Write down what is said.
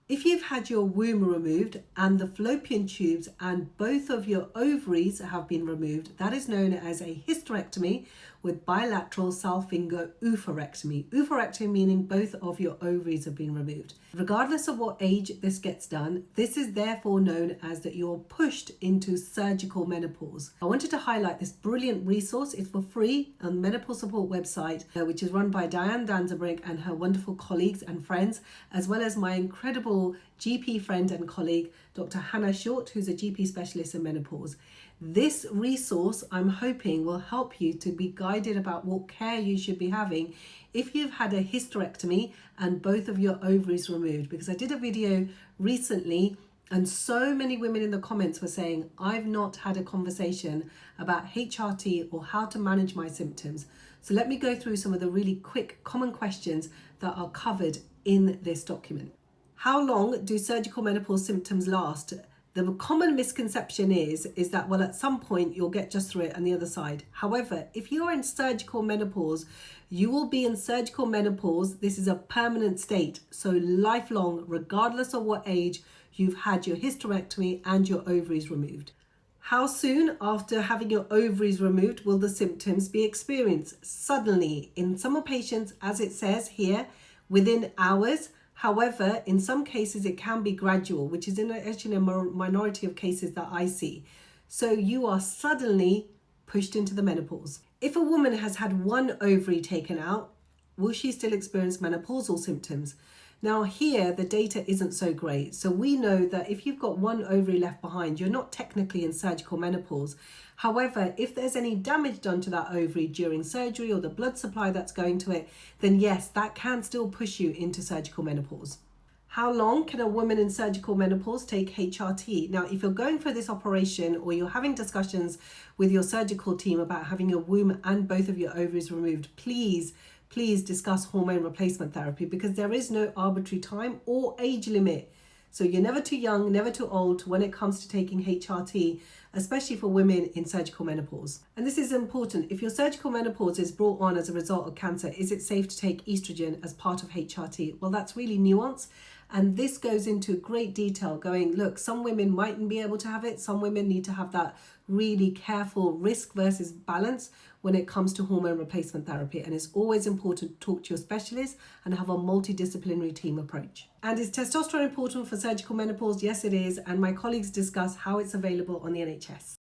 If you've had your womb removed and the fallopian tubes and both of your ovaries have been removed, that is known as a hysterectomy with bilateral salpingo oophorectomy. Oophorectomy meaning both of your ovaries have been removed. Regardless of what age this gets done, this is therefore known as that you're pushed into surgical menopause. I wanted to highlight this brilliant resource. It's for free on the Menopause Support website, which is run by Diane Danzebrink and her wonderful colleagues and friends, as well as my incredible GP friend and colleague, Dr. Hannah Short, who's a GP specialist in menopause. This resource, I'm hoping, will help you to be guided about what care you should be having if you've had a hysterectomy and both of your ovaries removed. Because I did a video recently and so many women in the comments were saying, I've not had a conversation about HRT or how to manage my symptoms. So let me go through some of the really quick common questions that are covered in this document. How long do surgical menopause symptoms last? The common misconception is that, well, at some point you'll get just through it and the other side. However, if you're in surgical menopause, you will be in surgical menopause. This is a permanent state, so lifelong, regardless of what age you've had your hysterectomy and your ovaries removed. How soon after having your ovaries removed will the symptoms be experienced? Suddenly, in some patients, as it says here, within hours. However, in some cases, it can be gradual, which is actually a minority of cases that I see. So you are suddenly pushed into the menopause. If a woman has had one ovary taken out, will she still experience menopausal symptoms? Now here, the data isn't so great. So we know that if you've got one ovary left behind, you're not technically in surgical menopause. However, if there's any damage done to that ovary during surgery or the blood supply that's going to it, then yes, that can still push you into surgical menopause. How long can a woman in surgical menopause take HRT? Now, if you're going for this operation or you're having discussions with your surgical team about having your womb and both of your ovaries removed, please discuss hormone replacement therapy, because there is no arbitrary time or age limit. So you're never too young, never too old when it comes to taking HRT, especially for women in surgical menopause. And this is important. If your surgical menopause is brought on as a result of cancer, is it safe to take estrogen as part of HRT? Well, that's really nuanced. And this goes into great detail going, look, some women mightn't be able to have it. Some women need to have that really careful risk versus balance when it comes to hormone replacement therapy. And it's always important to talk to your specialist and have a multidisciplinary team approach. And is testosterone important for surgical menopause? Yes, it is. And my colleagues discuss how it's available on the NHS.